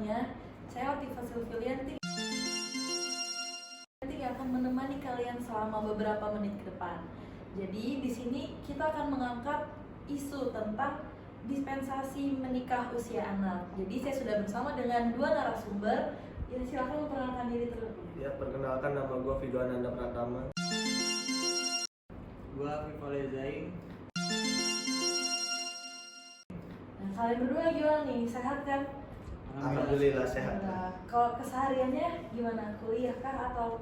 semuanya. Saya Otiva Silvilianti yang akan menemani kalian selama beberapa menit ke depan. Jadi di sini kita akan mengangkat isu tentang dispensasi menikah usia anak. Jadi saya sudah bersama dengan dua narasumber. Ya, silakan memperkenalkan diri terlebih. Ya, perkenalkan, nama gue Vido Ananda Pratama. Gue Viva Lezain. Nah, kalian berdua gimana nih? Sehat kan? Alhamdulillah sehat. Kalau kesehariannya gimana? Kuliah kah atau?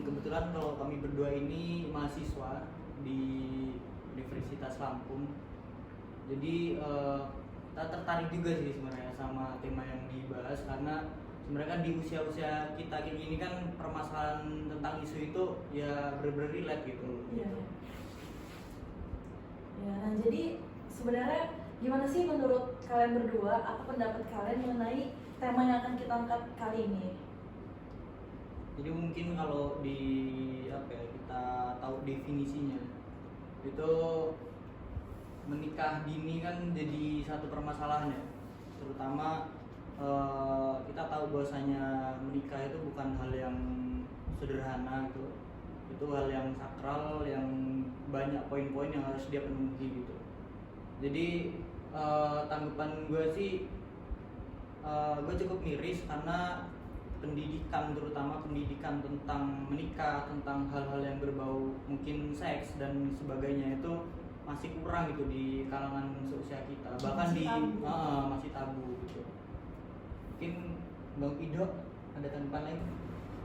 Kebetulan kalau kami berdua ini mahasiswa di Universitas Lampung. Jadi kita tertarik juga sih sebenarnya sama tema yang dibahas, karena sebenarnya kan di usia-usia kita kayak gini kan permasalahan tentang isu itu ya bener-bener relate gitu. Iya. Ya, nah jadi sebenarnya gimana sih menurut kalian berdua, apa pendapat kalian mengenai tema yang akan kita angkat kali ini? Jadi mungkin kalau di kita tahu definisinya itu menikah dini kan jadi satu permasalahan ya, terutama kita tahu bahwasanya menikah itu bukan hal yang sederhana gitu. Itu hal yang sakral, yang banyak poin-poin yang harus dia penuhi gitu. Jadi tanggapan gue sih, gue cukup miris karena pendidikan, terutama pendidikan tentang menikah, tentang hal-hal yang berbau mungkin seks dan sebagainya itu masih kurang gitu di kalangan seusia kita, bahkan masih tabu gitu. Mungkin Bang Ido ada tanggapan lain?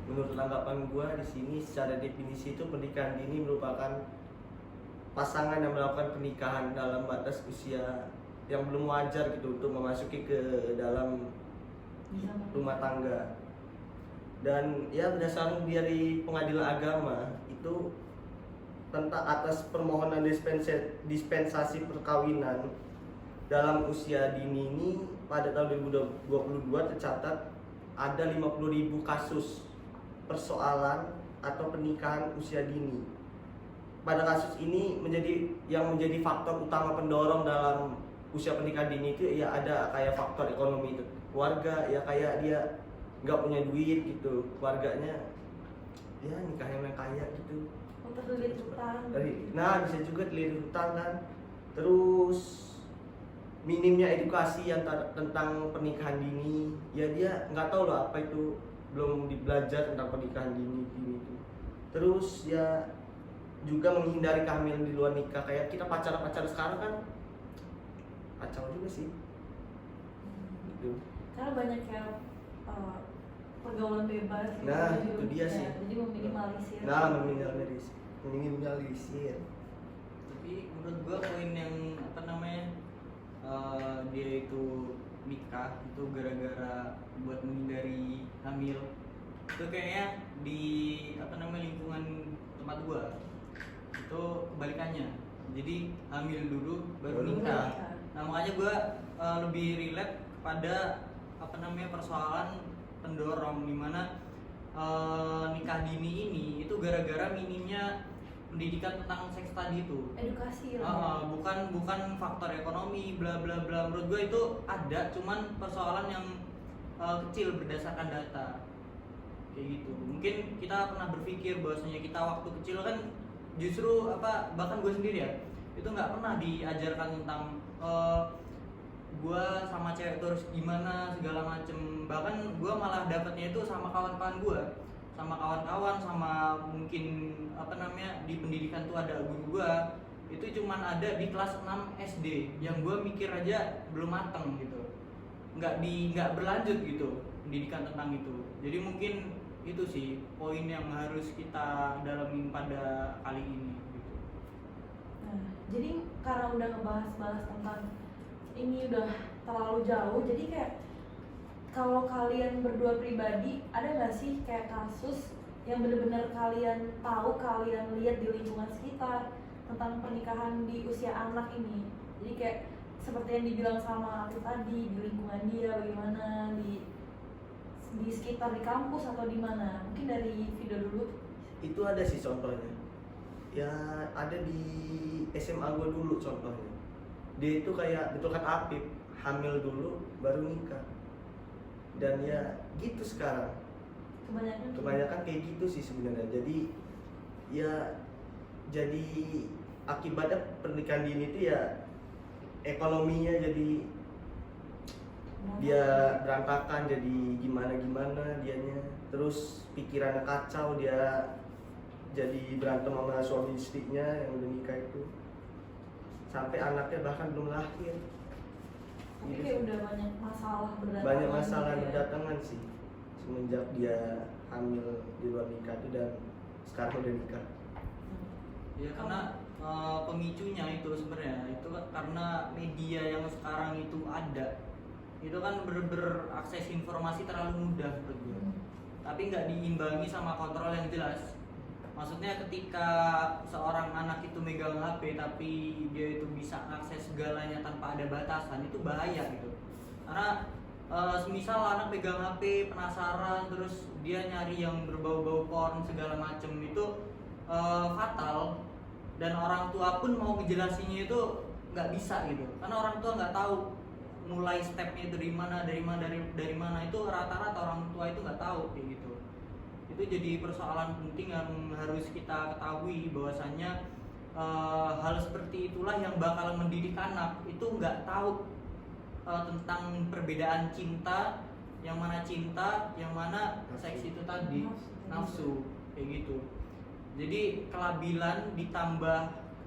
Menurut tanggapan gue di sini, secara definisi itu pernikahan dini merupakan pasangan yang melakukan pernikahan dalam batas usia yang belum wajar gitu untuk memasuki ke dalam rumah tangga. Dan ya berdasarkan dari pengadilan agama itu tentang atas permohonan dispensasi perkawinan dalam usia dini ini pada tahun 2022 tercatat ada 50.000 kasus persoalan atau pernikahan usia dini. Pada kasus ini menjadi faktor utama pendorong dalam usia pernikahan dini itu ya ada kayak faktor ekonomi itu keluarga, ya kayak dia nggak punya duit gitu, keluarganya ya nikah yang kaya gitu. Terlilit hutang. Nah, bisa juga terlilit hutang kan. Terus minimnya edukasi yang tentang pernikahan dini, ya dia nggak tahu loh apa itu, belum belajar tentang pernikahan dini itu. Terus ya juga menghindari kehamilan di luar nikah, kayak kita pacaran sekarang kan kacau juga sih. Gitu. Karena banyak yang pergaulan bebas. Nah, itu dia sih. Jadi meminimalisir. Nah, meminimalisir. Tapi menurut gua poin yang dia itu nikah itu gara-gara buat menghindari hamil, itu kayaknya di lingkungan tempat gua itu kebalikannya. Jadi hamil dulu baru nikah. Nah, makanya gua lebih relate kepada persoalan pendorong, dimana nikah dini ini itu gara-gara minimnya pendidikan tentang seks tadi itu. Edukasi lah. Bukan faktor ekonomi bla bla bla. Menurut gue itu ada, cuman persoalan yang kecil berdasarkan data kayak gitu. Mungkin kita pernah berpikir bahwasanya kita waktu kecil kan justru bahkan gue sendiri ya itu nggak pernah diajarkan tentang gue sama cewek terus gimana segala macem. Bahkan gue malah dapetnya itu sama kawan-kawan gue, sama mungkin di pendidikan tuh ada guru gue itu cuman ada di kelas 6 SD, yang gue mikir aja belum mateng gitu, nggak berlanjut gitu pendidikan tentang itu. Jadi mungkin itu sih poin yang harus kita dalamin pada kali ini gitu. Nah, jadi karena udah ngebahas tentang ini udah terlalu jauh, jadi kayak kalau kalian berdua pribadi ada nggak sih kayak kasus yang benar-benar kalian tahu, kalian lihat di lingkungan sekitar tentang pernikahan di usia anak ini? Jadi kayak seperti yang dibilang sama Afif tadi, di lingkungan dia bagaimana, di sekitar, di kampus atau di mana? Mungkin dari Vido dulu. Itu ada sih contohnya. Ya ada di SMA gue dulu contohnya. Dia itu kayak betul kan Afif, hamil dulu baru nikah. Dan ya gitu sekarang. Kebanyakan kayak gitu sih sebenarnya. Jadi ya jadi akibatnya pernikahan dini itu ya ekonominya jadi dia berantakan, jadi gimana dianya, terus pikirannya kacau, dia jadi berantem sama suami istrinya yang udah nikah itu, sampai anaknya bahkan belum lahir. Tapi Gitu kayak sih. udah banyak masalah berdatangan. Banyak masalah gitu ya. berdatangan sih semenjak dia hamil di luar nikah itu dan sekarang udah nikah. Ya karena pemicunya itu sebenarnya itu karena media yang sekarang itu ada, itu kan berakses informasi terlalu mudah menurut gue. Tapi nggak diimbangi sama kontrol yang jelas. Maksudnya ketika seorang anak itu megang HP tapi dia itu bisa akses segalanya tanpa ada batasan, itu bahaya gitu. Karena semisal anak pegang HP penasaran terus dia nyari yang berbau-bau porn segala macem, itu fatal. Dan orang tua pun mau ngejelasinnya itu nggak bisa gitu, karena orang tua nggak tahu mulai stepnya itu dari mana, itu rata-rata orang tua itu nggak tahu kayak gitu. Itu jadi persoalan penting yang harus kita ketahui bahwasannya hal seperti itulah yang bakal mendidik anak itu nggak tahu tentang perbedaan cinta, yang mana seks itu tadi, nafsu kayak gitu. Jadi kelabilan ditambah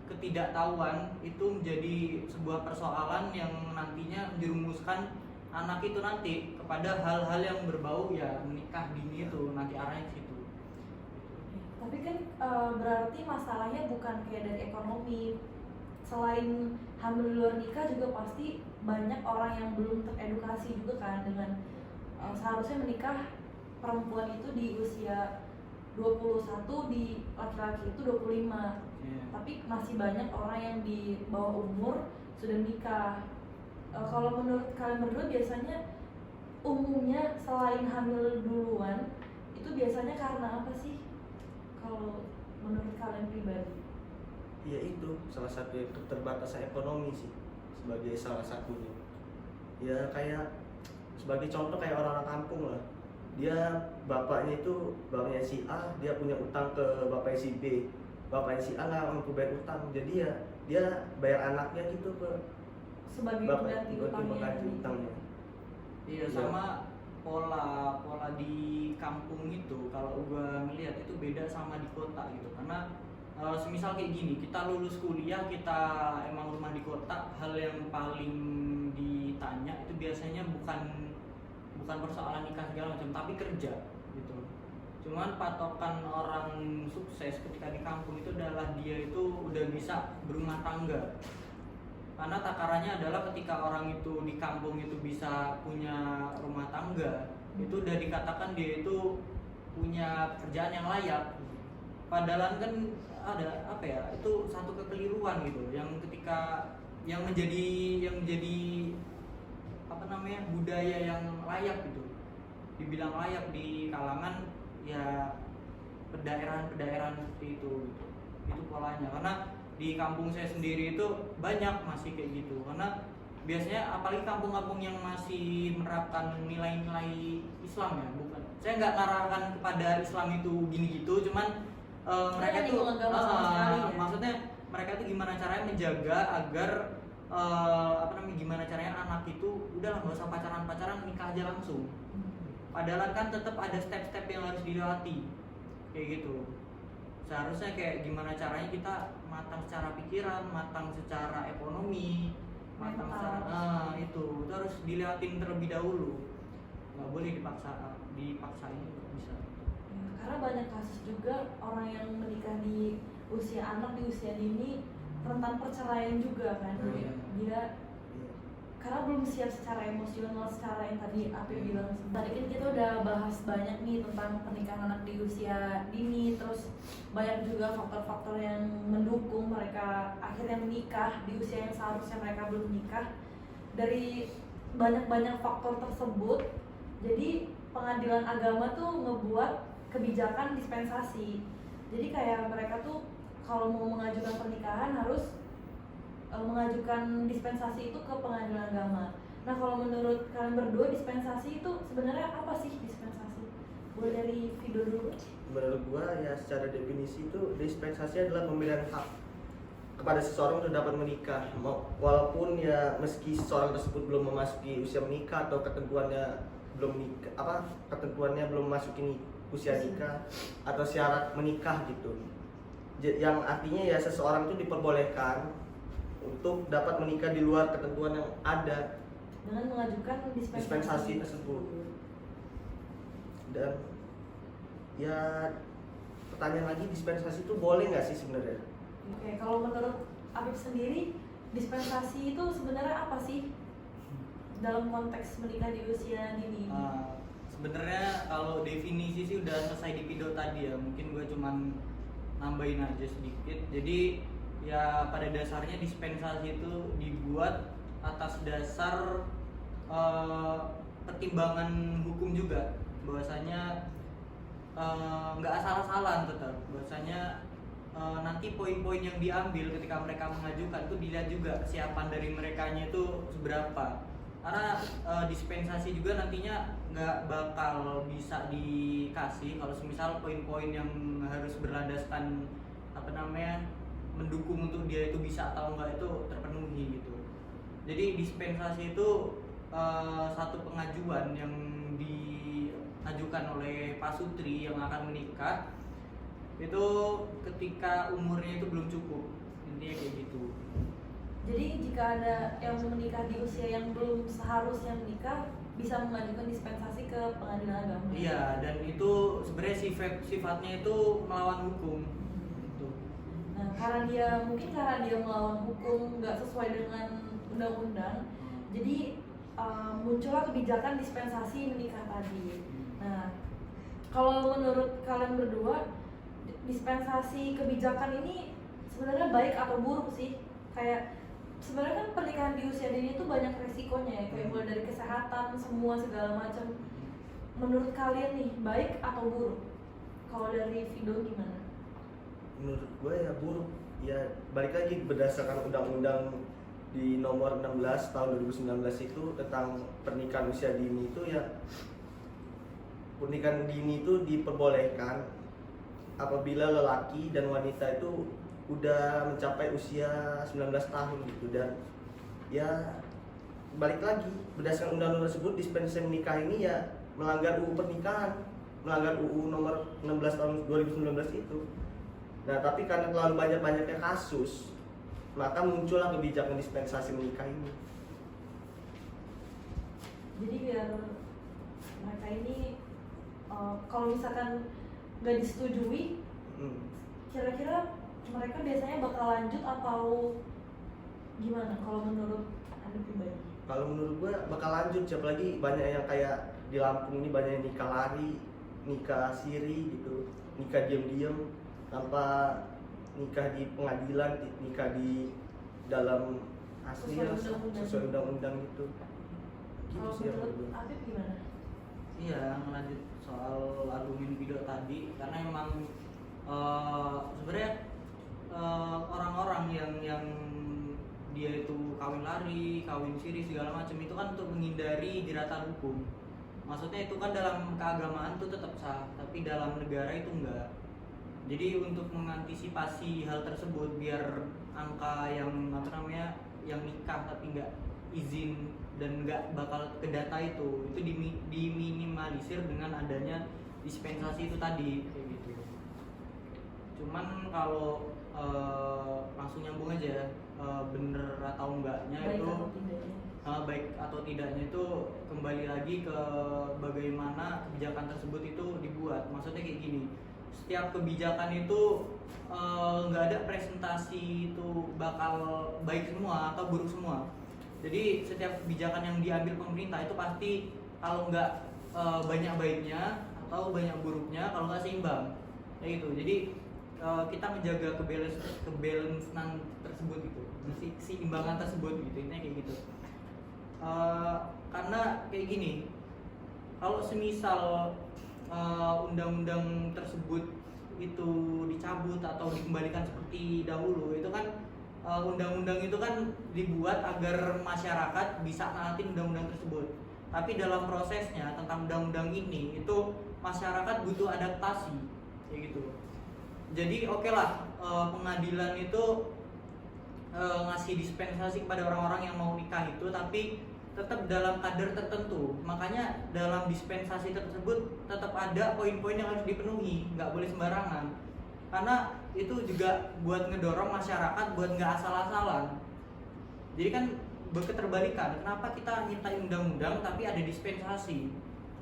ketidaktahuan itu menjadi sebuah persoalan yang nantinya menjerumuskan anak itu nanti kepada hal-hal yang berbau ya menikah dini itu, nanti arahnya ke situ. Tapi kan berarti masalahnya bukan kayak dari ekonomi. Selain hamil di luar nikah juga pasti banyak orang yang belum teredukasi juga kan dengan seharusnya menikah perempuan itu di usia 21, di laki-laki itu 25. Tapi masih banyak orang yang di bawah umur sudah menikah. Kalau menurut kalian berdua biasanya umumnya selain hamil duluan itu biasanya karena apa sih? Kalau menurut kalian pribadi? Ya itu salah satu keterbatasan ekonomi sih sebagai salah satunya. Ya kayak sebagai contoh kayak orang-orang kampung lah. Bapaknya si A, dia punya utang ke bapaknya si B. Bapaknya si A nggak mampu bayar utang, jadi ya dia bayar anaknya gitu ke Sebagai bapak pengganti utangnya. Iya, sama pola di kampung itu kalau gua ngelihat itu beda sama di kota gitu. Karena semisal kayak gini, kita lulus kuliah, kita emang rumah di kota, hal yang paling ditanya itu biasanya bukan persoalan nikah segala macam, tapi kerja gitu. Cuman patokan orang sukses ketika di kampung itu adalah dia itu udah bisa berumah tangga. Karena takarannya adalah ketika orang itu di kampung itu bisa punya rumah tangga, itu udah dikatakan dia itu punya pekerjaan yang layak. Padahal kan ada apa ya, itu satu kekeliruan gitu, yang ketika yang menjadi apa namanya, budaya yang layak gitu, dibilang layak di kalangan ya pedairan seperti itu gitu. Itu polanya. Karena di kampung saya sendiri itu banyak masih kayak gitu, karena biasanya apalagi kampung-kampung yang masih menerapkan nilai-nilai Islam ya, bukan, saya nggak ngarahkan kepada Islam itu gini gitu, cuman mereka tuh maksudnya mereka tuh gimana caranya menjaga agar gimana caranya anak itu udahlah nggak usah pacaran nikah aja langsung. Padahal kan tetap ada step-step yang harus dilewati kayak gitu. Seharusnya kayak gimana caranya kita matang secara pikiran, matang secara ekonomi, matang secara itu harus dilewatin terlebih dahulu. Nggak boleh dipaksain untuk bisa. Ya, karena banyak kasus juga orang yang menikah di usia anak, di usia dini rentan perceraian juga kan. Dia karena belum siap secara emosional, secara yang tadi Api bilang. Tadi kan kita udah bahas banyak nih tentang pernikahan anak di usia dini, terus banyak juga faktor-faktor yang mendukung mereka akhirnya menikah di usia yang seharusnya mereka belum menikah. Dari banyak-banyak faktor tersebut, jadi pengadilan agama tuh ngebuat kebijakan dispensasi. Jadi kayak mereka tuh kalau mau mengajukan pernikahan harus mengajukan dispensasi itu ke pengadilan agama. Nah kalau menurut kalian berdua dispensasi itu sebenarnya apa sih dispensasi? Boleh dari Vido dulu. Menurut gua ya secara definisi itu dispensasi adalah pemberian hak kepada seseorang untuk dapat menikah, walaupun ya meski seseorang tersebut belum memasuki usia menikah atau ketentuannya belum nikah, ketentuannya belum memasuki usia nikah atau syarat menikah gitu. Yang artinya ya seseorang itu diperbolehkan untuk dapat menikah di luar ketentuan yang ada Dengan mengajukan dispensasi tersebut. Dan ya pertanyaan lagi, dispensasi itu boleh nggak sih sebenarnya? Oke, kalau menurut Afif sendiri dispensasi itu sebenarnya apa sih dalam konteks menikah di usia dini ini? Sebenarnya kalau definisi sih udah selesai di video tadi ya, mungkin gue cuman nambahin aja sedikit. Jadi ya pada dasarnya dispensasi itu dibuat atas dasar pertimbangan hukum juga, bahwasanya nggak asal-asalan tetap, bahwasanya nanti poin-poin yang diambil ketika mereka mengajukan itu dilihat juga kesiapan dari merekanya itu seberapa. Karena dispensasi juga nantinya nggak bakal bisa dikasih kalau semisal poin-poin yang harus berlandaskan mendukung untuk dia itu bisa atau enggak itu terpenuhi gitu. Jadi dispensasi itu satu pengajuan yang diajukan oleh pasutri yang akan menikah itu ketika umurnya itu belum cukup, intinya kayak gitu. Jadi jika ada yang menikah di usia yang belum seharusnya menikah, bisa mengajukan dispensasi ke pengadilan agama. Iya, dan itu sebenarnya sifatnya itu melawan hukum. Gitu. Nah, karena dia melawan hukum, nggak sesuai dengan undang-undang, jadi muncullah kebijakan dispensasi menikah tadi. Nah, kalau menurut kalian berdua, dispensasi kebijakan ini sebenarnya baik atau buruk sih? Kayak sebenarnya kan pernikahan di usia dini itu banyak resikonya ya, kayak mulai dari kesehatan, semua segala macam. Menurut kalian nih, baik atau buruk? Kalau dari Vido gimana? Menurut gue ya buruk. Ya balik lagi berdasarkan undang-undang di nomor 16 tahun 2019 itu tentang pernikahan usia dini itu ya, pernikahan dini itu diperbolehkan apabila lelaki dan wanita itu udah mencapai usia 19 tahun gitu. Dan ya balik lagi berdasarkan undang-undang tersebut, dispensasi menikah ini ya melanggar UU pernikahan, melanggar UU nomor 16 tahun 2019 itu. Nah tapi karena terlalu banyaknya kasus, maka muncullah kebijakan dispensasi menikah ini. Jadi biar mereka ini kalau misalkan nggak disetujui, kira-kira mereka biasanya bakal lanjut atau gimana kalau menurut Anda pribadi? Kalau menurut gue bakal lanjut, siapa lagi banyak yang kayak di Lampung ini banyak yang nikah lari, nikah siri gitu, nikah diam-diam tanpa nikah di pengadilan, nikah di dalam asli sesuai undang-undang gitu. Kalau Gitu sih yang menurut Afif gimana? Iya, ngelanjut soal argumen video tadi, karena emang sebenarnya orang-orang yang dia itu kawin lari, kawin siri segala macam itu kan untuk menghindari jeratan hukum. Maksudnya itu kan dalam keagamaan itu tetap sah, tapi dalam negara itu enggak. Jadi untuk mengantisipasi hal tersebut biar angka yang yang nikah tapi enggak izin dan nggak bakal ke data itu diminimalisir dengan adanya dispensasi itu tadi kayak gitu. Cuman kalau langsung nyambung aja, bener atau enggaknya Baik itu atau tidaknya? baik atau tidaknya itu kembali lagi ke bagaimana kebijakan tersebut itu dibuat. Maksudnya kayak gini, setiap kebijakan itu nggak ada presentasi itu bakal baik semua atau buruk semua. Jadi setiap kebijakan yang diambil pemerintah itu pasti kalau nggak banyak baiknya atau banyak buruknya, kalau nggak seimbang kayak gitu. Jadi kita menjaga kebalancean tersebut gitu, keseimbangan tersebut gitu, intinya kayak gitu. Karena kayak gini, kalau semisal undang-undang tersebut itu dicabut atau dikembalikan seperti dahulu, itu kan undang-undang itu kan dibuat agar masyarakat bisa naatin undang-undang tersebut. Tapi dalam prosesnya tentang undang-undang ini itu masyarakat butuh adaptasi kayak gitu. Jadi oke lah, pengadilan itu ngasih dispensasi kepada orang-orang yang mau nikah itu, tapi tetap dalam kadar tertentu. Makanya dalam dispensasi tersebut tetap ada poin-poin yang harus dipenuhi, nggak boleh sembarangan. Karena itu juga buat ngedorong masyarakat buat nggak asal-asalan. Jadi kan berketerbalikan. Kenapa kita minta undang-undang tapi ada dispensasi?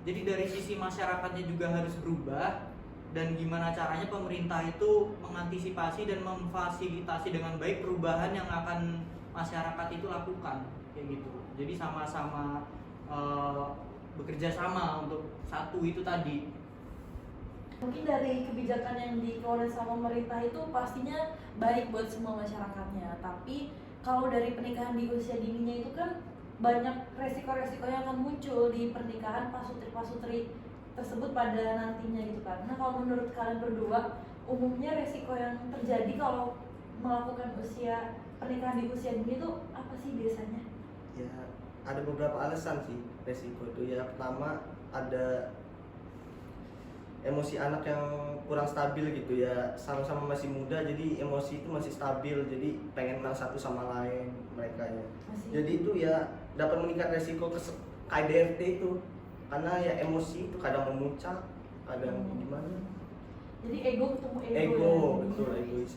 Jadi dari sisi masyarakatnya juga harus berubah, dan gimana caranya pemerintah itu mengantisipasi dan memfasilitasi dengan baik perubahan yang akan masyarakat itu lakukan kayak gitu. Jadi sama-sama bekerja sama untuk satu itu tadi. Mungkin dari kebijakan yang dikeluarkan sama pemerintah itu pastinya baik buat semua masyarakatnya, tapi kalau dari pernikahan di usia dininya itu kan banyak resiko-resiko yang akan muncul di pernikahan pasutri-pasutri tersebut pada nantinya gitu kan. Nah kalau menurut kalian berdua, umumnya resiko yang terjadi kalau melakukan pernikahan di usia dini itu apa sih biasanya? Ya ada beberapa alasan sih resiko itu. Ya pertama ada emosi anak yang kurang stabil gitu ya, sama-sama masih muda jadi emosi itu masih stabil, jadi pengen menang satu sama lain mereka ya. Jadi itu ya dapat meningkat resiko KDRT itu, karena ya emosi itu kadang memuncak, kadang gimana. Jadi ego ketemu ego. Ego, ya? betul, egois.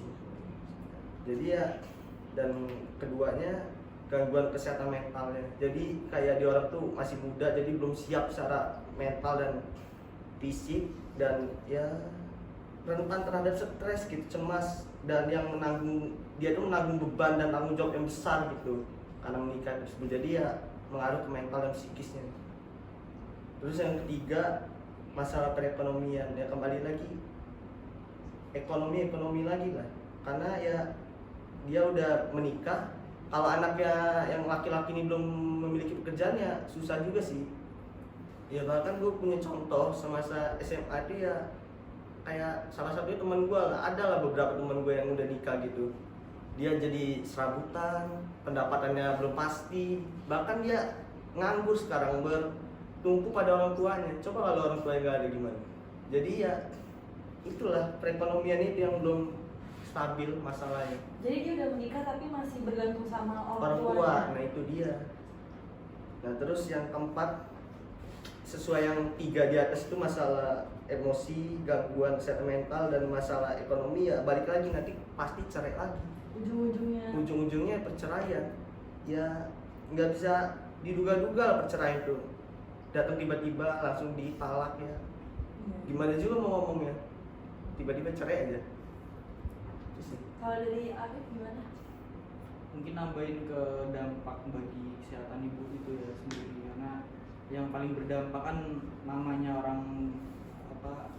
Jadi ya, dan keduanya gangguan kesehatan mentalnya. Jadi kayak di orang tuh masih muda, jadi belum siap secara mental dan fisik, dan ya rentan terhadap stres gitu, cemas, dan yang dia tuh menanggung beban dan tanggung jawab yang besar gitu karena menikah tersebut. Jadi ya mengaruh ke mental dan psikisnya. Terus yang ketiga masalah perekonomian, ya kembali lagi ekonomi lagi lah, karena ya dia udah menikah, kalau anaknya yang laki-laki ini belum memiliki pekerjaan ya susah juga sih. Ya bahkan gue punya contoh semasa SMA itu ya, kayak salah satunya teman gue lah, ada lah beberapa teman gue yang udah nikah gitu, dia jadi serabutan, pendapatannya belum pasti, bahkan dia nganggur sekarang, bertumpu pada orang tuanya. Coba kalau orang tuanya nggak ada gimana. Jadi ya itulah perekonomian itu yang belum stabil masalahnya. Jadi dia udah menikah tapi masih bergantung sama Orang tua, tuanya. nah itu dia. Nah terus yang keempat, sesuai yang tiga di atas itu masalah emosi, gangguan kesehatan mental, dan masalah ekonomi, ya balik lagi nanti pasti cerai lagi. Ujung-ujungnya perceraian. Ya nggak bisa diduga-duga lah perceraian itu, datang tiba-tiba langsung ditalak ya. Gimana juga mau ngomongnya, tiba-tiba cerai aja. Kalau dari Afif gimana? Mungkin nambahin ke dampak bagi kesehatan ibu itu ya sendiri, karena yang paling berdampak kan namanya orang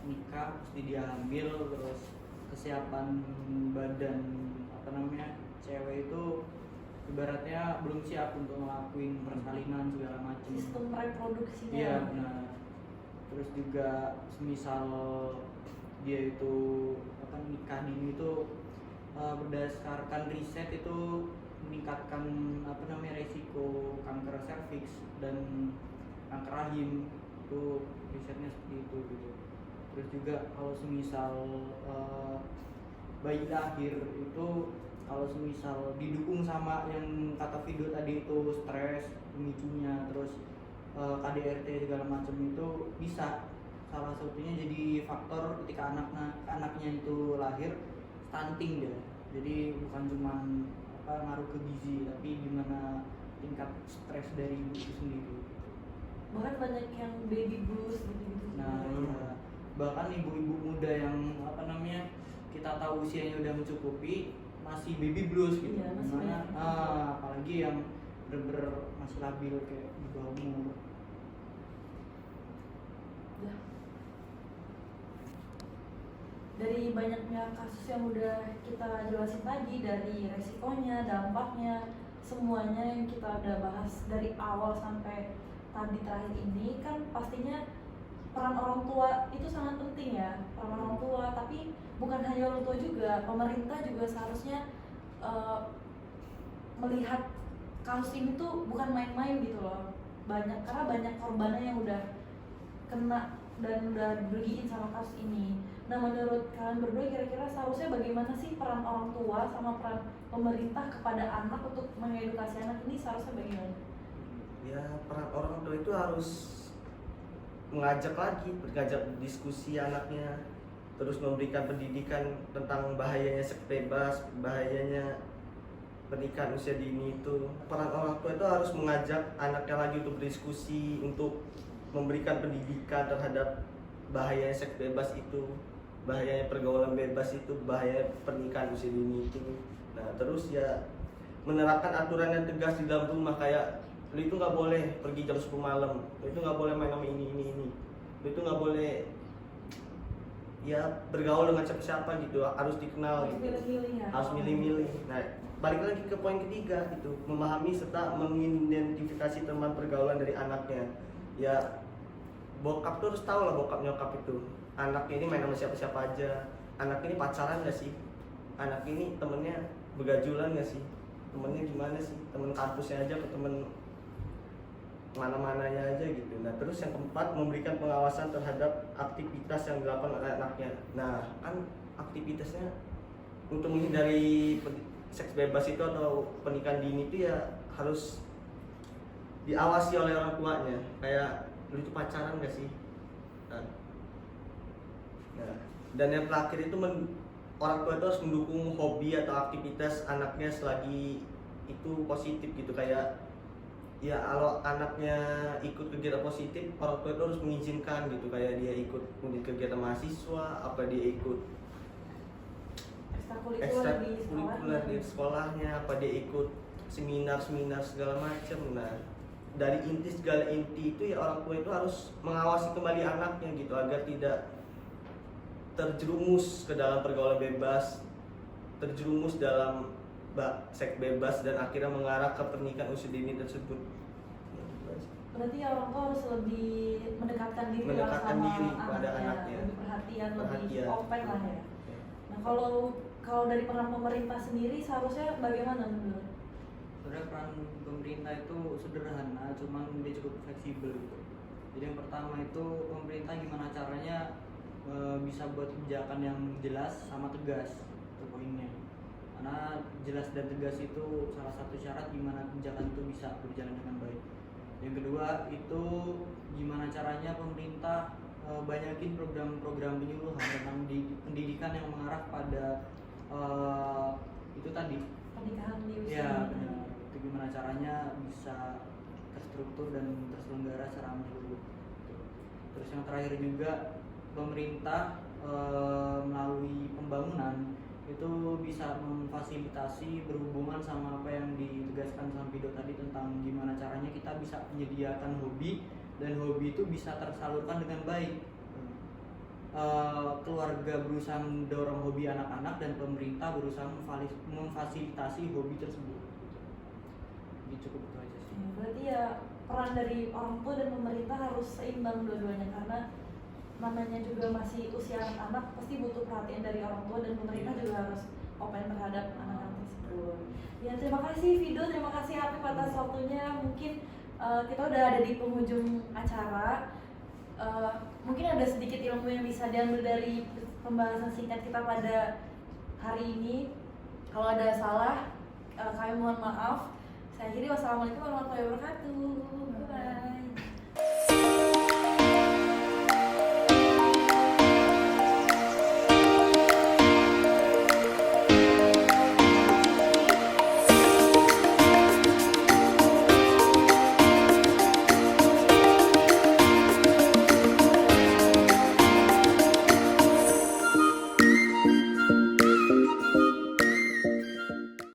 nikah, mesti dia hamil, terus kesiapan badan cewek itu ibaratnya belum siap untuk ngelakuin persalinan segala macam. Sistem reproduksinya. Iya benar. Terus juga semisal dia itu nikah dini itu berdasarkan riset itu meningkatkan resiko kanker serviks dan kanker rahim, itu risetnya seperti itu gitu. Terus juga kalau semisal bayi lahir itu, kalau semisal didukung sama yang kata video tadi itu stres pemicunya, terus KDRT segala macam, itu bisa salah satunya jadi faktor ketika anaknya itu lahir stunting dia. Jadi bukan cuma ngaruh ke gizi, tapi gimana tingkat stres dari ibu itu sendiri. Bahkan banyak yang baby blues gitu-gitu. Nah, ya. Bahkan ibu-ibu muda yang kita tahu usianya udah mencukupi masih baby blues gitu. Iya, masih Dimana, banyak. apalagi yang bener-bener masih labil kayak di bawah umur. Ya. Dari banyaknya kasus yang udah kita jelasin tadi, dari resikonya, dampaknya, semuanya yang kita udah bahas dari awal sampai tadi terakhir ini, kan pastinya peran orang tua itu sangat penting ya. Peran orang tua, tapi bukan hanya orang tua juga, pemerintah juga seharusnya melihat kasus ini tuh bukan main-main gitu loh, karena banyak korbannya yang udah kena dan udah dirugiin sama kasus ini. Nah, menurut kalian berdua kira-kira seharusnya bagaimana sih peran orang tua sama peran pemerintah kepada anak untuk mengedukasi anak ini, seharusnya bagaimana? Ya, peran orang tua itu harus mengajak diskusi anaknya, terus memberikan pendidikan tentang bahayanya seks bebas, bahayanya pernikahan usia dini itu. Peran orang tua itu harus mengajak anaknya lagi untuk berdiskusi, untuk memberikan pendidikan terhadap bahayanya seks bebas itu, bahayanya pergaulan bebas itu, bahaya pernikahan usia dini itu. Nah, terus ya menerapkan aturan yang tegas di dalam rumah, kayak lu itu nggak boleh pergi jam 10 malam, lu itu nggak boleh main sama ini, lu itu nggak boleh ya bergaul dengan siapa gitu, harus dikenal gitu. Milih-milih ya. Harus milih-milih. Nah, balik lagi ke poin ketiga itu, memahami serta mengidentifikasi teman pergaulan dari anaknya. Ya, bokap tuh harus tahu lah, bokap nyokap itu anaknya ini main sama siapa-siapa aja, anak ini pacaran gak sih, anak ini temennya begajulan gak sih, temennya gimana sih, temen kampusnya aja ke temen mana-mananya aja gitu. Nah, terus yang keempat, memberikan pengawasan terhadap aktivitas yang dilakukan oleh anaknya. Nah, kan aktivitasnya untuk menghindari seks bebas itu atau pernikahan dini itu ya harus diawasi oleh orang tuanya. Kayak lu itu pacaran gak sih? Nah, dan yang terakhir itu orang tua itu harus mendukung hobi atau aktivitas anaknya selagi itu positif gitu. Kayak ya kalau anaknya ikut kegiatan positif, orang tua itu harus mengizinkan gitu. Kayak dia ikut kegiatan mahasiswa, apa dia ikut ekstrakurikuler di sekolahnya, apa dia ikut seminar segala macam. Nah, dari segala inti itu ya orang tua itu harus mengawasi kembali anaknya gitu, agar tidak terjerumus ke dalam pergaulan bebas, terjerumus dalam seks bebas, dan akhirnya mengarah ke pernikahan usia dini tersebut. Berarti orang tua harus lebih mendekatkan diri pada anaknya, lebih perhatian, lebih open lah ya. Nah, kalau dari peran pemerintah sendiri seharusnya bagaimana menurut? Sebenarnya peran pemerintah itu sederhana, cuman dia cukup fleksibel gitu. Jadi yang pertama itu pemerintah gimana caranya bisa buat kebijakan yang jelas sama tegas, itu poinnya. Karena jelas dan tegas itu salah satu syarat gimana kebijakan itu bisa berjalan dengan baik. Yang kedua itu gimana caranya pemerintah banyakin program-program penyuluhan tentang pendidikan yang mengarah pada itu tadi, pernikahan di usia ya dini. benar. Itu gimana caranya bisa terstruktur dan terselenggara secara menyeluruh. Terus yang terakhir juga pemerintah melalui pembangunan itu bisa memfasilitasi berhubungan sama apa yang ditegaskan sama Pido tadi, tentang gimana caranya kita bisa menyediakan hobi dan hobi itu bisa tersalurkan dengan baik. Keluarga berusaha mendorong hobi anak-anak dan pemerintah berusaha memfasilitasi hobi tersebut. Jadi cukup itu aja sih. Berarti ya peran dari orang tua dan pemerintah harus seimbang dua-duanya, karena namanya juga masih usia anak-anak, pasti butuh perhatian dari orang tua, dan pemerintah juga harus open terhadap anak-anak tersebut. Ya, terima kasih Vido, terima kasih Habib atas waktunya. Mungkin kita udah ada di penghujung acara. Mungkin ada sedikit ilmu yang bisa diambil dari pembahasan singkat kita pada hari ini. Kalau ada salah, kami mohon maaf. Saya akhiri, wassalamualaikum warahmatullahi wabarakatuh. Bye.